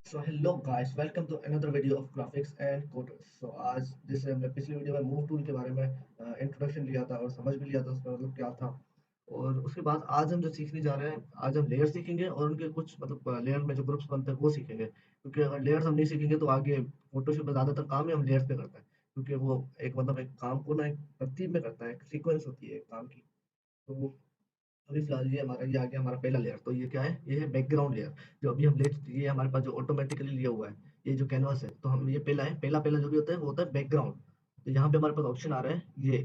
So hello guys, welcome to another video of graphics and coders. So आज जैसे हमने पिछली वीडियो में मूव टूल के बारे में इंट्रोडक्शन लिया था और समझ भी लिया था उसका मतलब क्या था। और उसके बाद आज हम जो सीखने जा रहे हैं, आज हम लेयर सीखेंगे और उनके कुछ मतलब लेयर में जो ग्रुप्स बनते हैं वो सीखेंगे। क्योंकि अगर लेयर्स हम नहीं सीखेंगे तो आगे फोटोशॉप में ज़्यादातर काम ही हम लेयर्स पे करते हैं। क्योंकि वो एक मतलब एक काम को ना एक तरतीब में करता है, एक सीक्वेंस होती है एक काम की। तो अभी फिलहाल ये आ गया हमारा पहला लेयर। तो ये क्या है? ये है बैकग्राउंड लेयर। जो अभी हम ले ये हमारे पास जो ऑटोमेटिकली लिया हुआ है, ये जो कैनवास है, तो हम ये पहला है, पहला जो भी होता है वो होता है बैकग्राउंड। तो यहाँ पे हमारे पास ऑप्शन आ रहा है ये,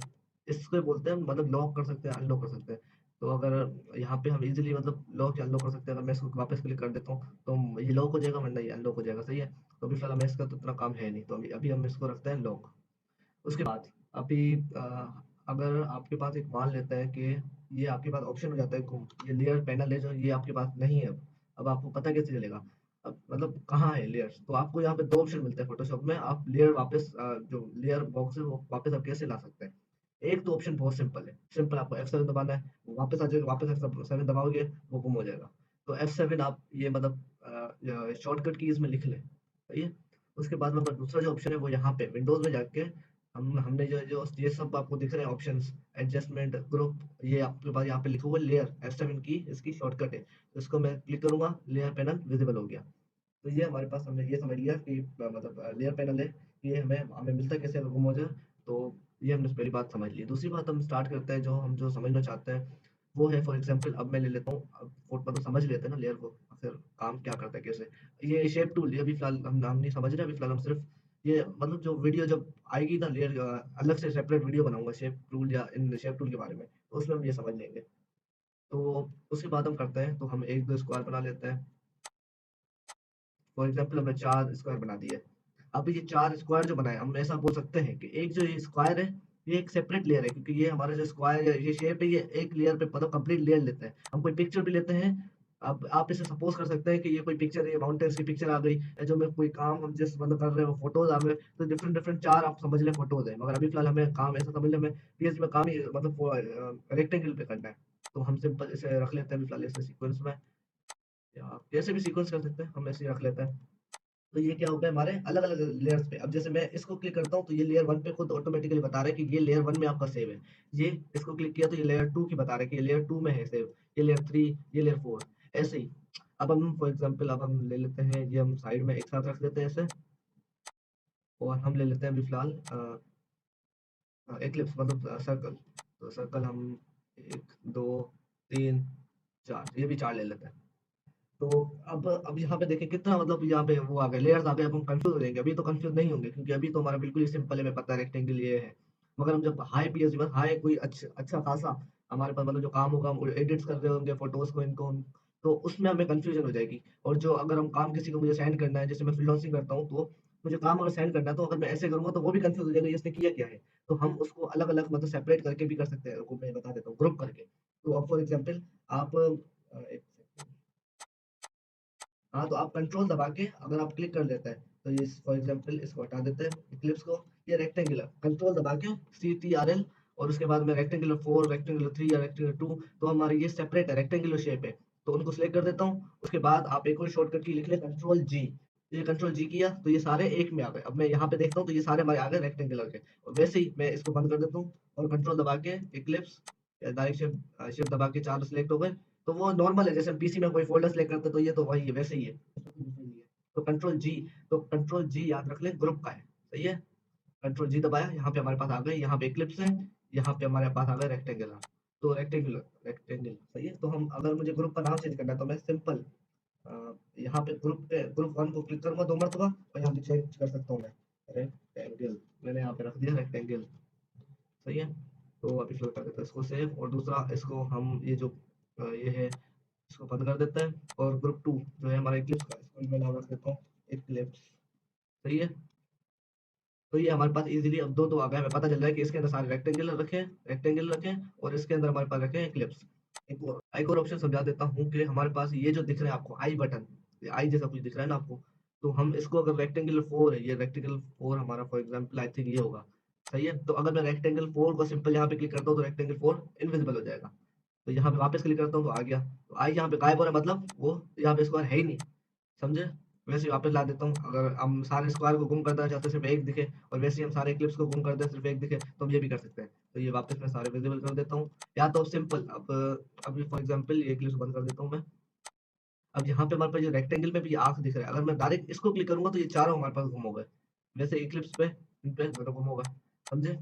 इसको बोलते हैं मतलब लॉक कर सकते हैं, अनलॉक कर सकते हैं। तो अगर यहाँ पे हम इजीली मतलब लॉक या अनलॉक कर सकते हैं। अगर मैं इसको वापस क्लिक कर देता हूँ तो ये लॉक हो जाएगा, वरना ये अनलॉक हो जाएगा। सही है। तो अभी फिलहाल हमें इसका तो इतना काम है नहीं, तो अभी अभी हम इसको रखते हैं लॉक। उसके बाद अभी अगर आपके पास एक मान लेते हैं कि ये आपके पास ऑप्शन हो जाता है गुम, ये लेयर पैनल है जो ये आपके पास नहीं है। अब आपको पता कैसे चलेगा? अब मतलब कहाँ है लेयर्स? तो आपको यहाँ पे दो ऑप्शन मिलते हैं फोटोशॉप में। आप लेयर वापस जो लेयर बॉक्स है वो वापस आप कैसे ला सकते हैं? एक तो ऑप्शन बहुत सिंपल है, सिंपल आपको F7 दबाना है, वो वापस आ जाएगा। वापस F7 दबाओगे वो गुम हो जाएगा। तो F7 आप ये मतलब शॉर्टकट कीज में लिख लें। सही है। उसके बाद मतलब दूसरा जो ऑप्शन है वो यहाँ पे विंडोज में जाके हमने जो जो ये सब आपको दिख रहे हैं ऑप्शंस, एडजस्टमेंट ग्रुप, ये आपके पास यहाँ पे लिखा हुआ है लेयर F7 की इसकी शॉर्टकट है। तो इसको मैं क्लिक करूंगा, लेयर पैनल विजिबल हो गया। तो ये हमारे पास हमने ये समझ लिया कि मतलब लेयर पैनल है। ये हमें हमें मिलता कैसे अगर गुम हो जाए। तो ये हमने पहली बात समझ ली। दूसरी बात हम स्टार्ट करते हैं, जो हम जो समझना चाहते हैं वो है फॉर एग्जांपल अब मैं ले लेता हूँ। अब मतलब समझ लेते हैं ना लेयर को, फिर काम क्या करता है कैसे। ये शेप टूल, ये अभी फिलहाल हम नहीं समझ रहे। अभी फिलहाल हम सिर्फ ये मतलब जो वीडियो जब आएगी ना लेयर अलग से सेपरेट वीडियो बनाऊंगा शेप टूल या इन शेप टूल के बारे में, तो उसमें हम ये समझ लेंगे। तो उसके बाद हम करते हैं, तो हम एक दो स्क्वायर बना लेते हैं। फॉर एग्जाम्पल हमने चार स्क्वायर बना दिए। अब ये चार स्क्वायर जो बनाए, हम ऐसा बोल सकते हैं कि एक जो ये स्क्वायर है ये एक सेपरेट लेयर है। क्योंकि ये हमारा जो स्क्वायर या ये शेप है ये एक लेयर पे मतलब कंप्लीट लेयर लेते हैं। हम कोई पिक्चर भी लेते हैं। अब आप इसे सपोज कर सकते हैं कि ये कोई पिक्चर है, माउंटेन्स की पिक्चर आ गई, या जो मैं कोई काम हम जिस मतलब कर रहे हैं फोटोज आ गए, तो डिफरेंट डिफरेंट चार आप समझ लें फोटोज है। मगर अभी फिलहाल हमें काम ऐसा समझ लें, हमें पीएच में काम ही मतलब रेक्टेंगल पे करना है। तो हम सिंपल इसे रख लेते हैं अभी फिलहाल इसे सीक्वेंस में, या जैसे भी सीक्वेंस कर सकते हैं, हम ऐसे ही रख लेते हैं। तो ये क्या हो गया हमारे अलग-अलग लेयर्स पे। अब जैसे मैं इसको क्लिक करता हूँ तो ये लेयर 1 पे खुद ऑटोमेटिकली बता रहा है कि ये लेयर 1 में आपका सेव है। ये इसको क्लिक किया तो ये लेयर 2 की बता रहा है कि ये लेयर 2 में है सेव। ये लेयर 3, ये लेयर 4, ऐसे ही। अब हम फॉर एग्जांपल अब हम ले लेते हैं, ये हम साइड में एक साथ रख देते हैं ऐसे। और हम ले लेते हैं अभी फिलहाल एक्लिप्स मतलब सर्कल। तो सर्कल हम 1, 2, 3, 4, ये भी 4 ले लेते हैं। तो अब यहाँ पे देखें कितना मतलब यहाँ पे वो आ गए लेयर्स आ गए। अब हम कंफ्यूज हो जाएंगे, अभी तो कंफ्यूज नहीं होंगे क्योंकि अभी तो हमारा बिल्कुल ही सिंपल है, हमें पता है रेक्टेंगल ये है। मगर हम जब हाई पीएचडी में हाई कोई अच्छा अच्छा खासा हमारे पास मतलब जो काम होगा, हम एडिट्स कर रहे होंगे फोटोज को इनको तो उसमें हमें कंफ्यूजन हो जाएगी। और जो अगर हम काम किसी को मुझे सेंड करना है, जैसे मैं फ्रीलांसिंग करता हूँ, तो मुझे काम अगर सेंड करना है तो अगर मैं ऐसे करूंगा तो वो भी कंफ्यूज हो जाएगा ये इसने किया क्या है। तो हम उसको अलग अलग मतलब सेपरेट करके भी कर सकते हैं, मैं बता देता हूँ ग्रुप करके। तो अब फॉर एग्जाम्पल आप एक हाँ, तो आप कंट्रोल दबा के अगर आप क्लिक कर लेते हैं तो ये फॉर एग्जांपल इसको हटा देते हैं इक्लिप्स को। ये रेक्टेंगुलर कंट्रोल दबा के CTRL, और उसके बाद में रेक्टेंगुलर 4, रेक्टेंगुलर 3 या रेक्टेंगुलर 2, तो हमारे ये सेपरेट है, रेक्टेंगुलर शेप है। तो उनको सिलेक्ट कर देता हूँ। उसके बाद आप एक और शॉर्टकट की लिख लें, कंट्रोल जी। ये कंट्रोल जी किया तो ये सारे एक में आ गए। अब मैं यहाँ पे देखता हूँ तो ये सारे हमारे आ गए रेक्टेंगुलर के। और वैसे ही मैं इसको बंद कर देता हूँ और कंट्रोल दबा के इक्लिप्स डायरेक्ट शिफ्ट शिफ्ट दबा के चार सिलेक्ट हो गए। तो वो नॉर्मल है, जैसे पीसी में कोई फोल्डर सेलेक्ट करते हैं तो ये तो वही है, वैसे ही है। तो कंट्रोल जी याद रख ले ग्रुप का है। सही है। कंट्रोल जी दबाया, यहाँ पे हमारे पास आ गए, यहाँ पे क्लिप्स है, यहाँ पे हमारे पास आ गए रेक्टेंगुलर। तो रेक्टेंगल सही है। तो हम अगर मुझे ग्रुप का नाम चेंज करना है तो मैं सिंपल यहाँ पे ग्रुप वन को क्लिक करूंगा दो मरतबा और यहाँ पे चेंज कर सकता हूँ मैं रेक्टेंगल। मैंने यहाँ पे रख दिया रेक्टेंगल। सही है। तो अभी फिल कर देते हैं इसको सेव। और दूसरा इसको हम ये जो ये है इसको बंद कर देते हैं। और ग्रुप 2 जो है हमारा इक्लिप्स का, इसको मैं नाम रख देता हूँ इक्लिप्स। सही है। तो ये हमारे पास इजीली अब दो आ गए, हमें पता चल रहा है कि इसके अंदर सारे रेक्टेंगल रखें और इसके अंदर हमारे पास रखें इक्लिप्स। एक और ऑप्शन समझा देता हूँ कि हमारे पास ये जो दिख रहा है आपको आई बटन, ये आई जैसा कुछ दिख रहा है ना आपको। तो हम इसको अगर रेक्टेंगल 4 है, ये रेक्टेंगल 4 हमारा फॉर एग्जांपल आई थिंक ये होगा। सही है। तो अगर मैं रेक्टेंगल 4 को सिंपल यहाँ पे क्लिक करता हूँ तो रेक्टेंगल 4 इनविजिबल हो जाएगा। तो यहाँ पे वापस क्लिक करता हूँ तो आ गया। तो आई यहाँ पे गायब हो रहा है, मतलब वो यहाँ पे स्क्वायर है ही नहीं। समझे? वैसे ही वापस ला देता हूँ। अगर हम सारे स्क्वायर को गुम करना चाहते हैं सिर्फ़ एक दिखे और वैसे ही हम सारे इक्लिप्स को गुम कर दें सिर्फ़ एक दिखे, तो हम ये भी कर सकते हैं। तो ये वापस मैं सारे विज़िबल कर देता हूँ। या तो सिंपल अब अभी फॉर एग्ज़ाम्पल ये इक्लिप्स बंद कर देता हूँ मैं। अब यहाँ पे हमारे पास जो रेक्टेंगल में भी आँख दिख रहा है, अगर मैं डायरेक्ट इसको क्लिक करूँगा तो ये चारों हमारे पास गुम हो गए। वैसे इक्लिप्स पे इन पे दोनों गुम होगा, समझे?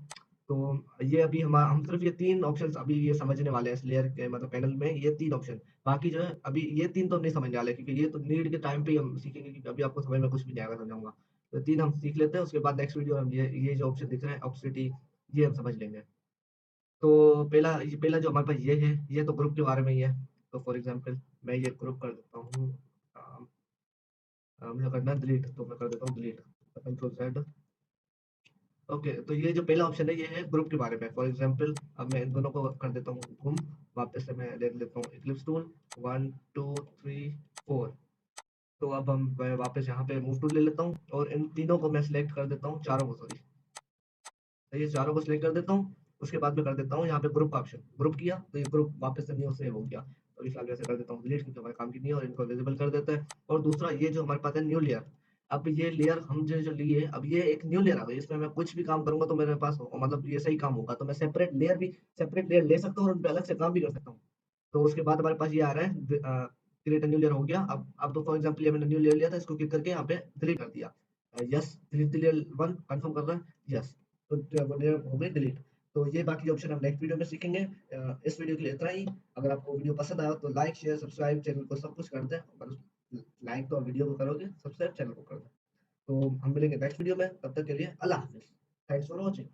तो ये अभी हम सिर्फ़ ये 3 ऑप्शंस अभी ये समझने वाले हैं इस लेयर के मतलब पैनल में ये 3 ऑप्शन। बाकी जो है अभी ये 3 तो नहीं समझने वाले क्योंकि ये तो नीड के टाइम पे ही हम सीखेंगे क्योंकि अभी आपको समझ में कुछ भी नहीं आएगा समझाऊँगा। तो 3 हम सीख लेते हैं उसके बाद नेक्स्ट वीडियो में हम ये जो ऑप्शन दिख रहे हैं ऑपेसिटी ये हम समझ लेंगे। तो पहला जो हमारे पास ये है, ये तो ग्रुप के बारे में ही है। तो फॉर एग्ज़ाम्पल मैं ये ग्रुप कर देता हूँ अ मुझे करना है डिलीट तो मैं कर देता हूँ डिलीट कंट्रोल ज़ेड। ओके तो ये जो पहला ऑप्शन है ये है ग्रुप के बारे में फॉर एग्जांपल अब मैं इन दोनों को कर देता हूँ गुम वापस से मैं ले लेता हूँ इक्लिप्स टूल 1 2 3 4 तो अब मैं वापस यहाँ पे मूव टूल ले लेता हूँ और इन तीनों को मैं सिलेक्ट कर देता हूँ चारों को सॉरी तो ये चारों को सिलेक्ट कर देता हूँ उसके बाद में कर देता हूँ यहाँ पे ग्रुप ऑप्शन ग्रुप किया तो ये ग्रुप वापस से न्यू सेव हो गया तो फिलहाल वैसे कर देता हूँ डिलीट क्योंकि हमारे काम की नहीं है और इनको विजिबल कर देता है और दूसरा ये जो हमारे पास है न्यू लेयर अब ये लेयर हम जो जो लिए अब ये एक न्यू लेयर आ गई इसमें मैं कुछ भी काम करूंगा तो मेरे पास मतलब ये सही काम होगा तो मैं सेपरेट लेयर ले सकता हूँ और उन पे अलग से काम भी कर सकता हूँ तो उसके बाद हमारे पास ये आ रहा है क्रिएट न्यू लेयर हो गया अब तो फॉर एग्जांपल ये मैंने न्यू लेयर लिया था इसको क्लिक करके यहाँ पे डिलीट कर दिया यस डिलीट लेयर 1 कंफर्म कर रहा है यस तो वो लेयर हो गई डिलीट तो ये बाकी ऑप्शन हम नेक्स्ट वीडियो में सीखेंगे इस वीडियो के लिए इतना ही अगर आपको वीडियो पसंद आया तो लाइक शेयर सब्सक्राइब चैनल को सब कुछ कर दें लाइक तो वीडियो को करोगे सब्सक्राइब चैनल को कर दें तो हम मिलेंगे नेक्स्ट वीडियो में तब तक के लिए अल्लाह हाफिज थैंक्स फॉर वॉचिंग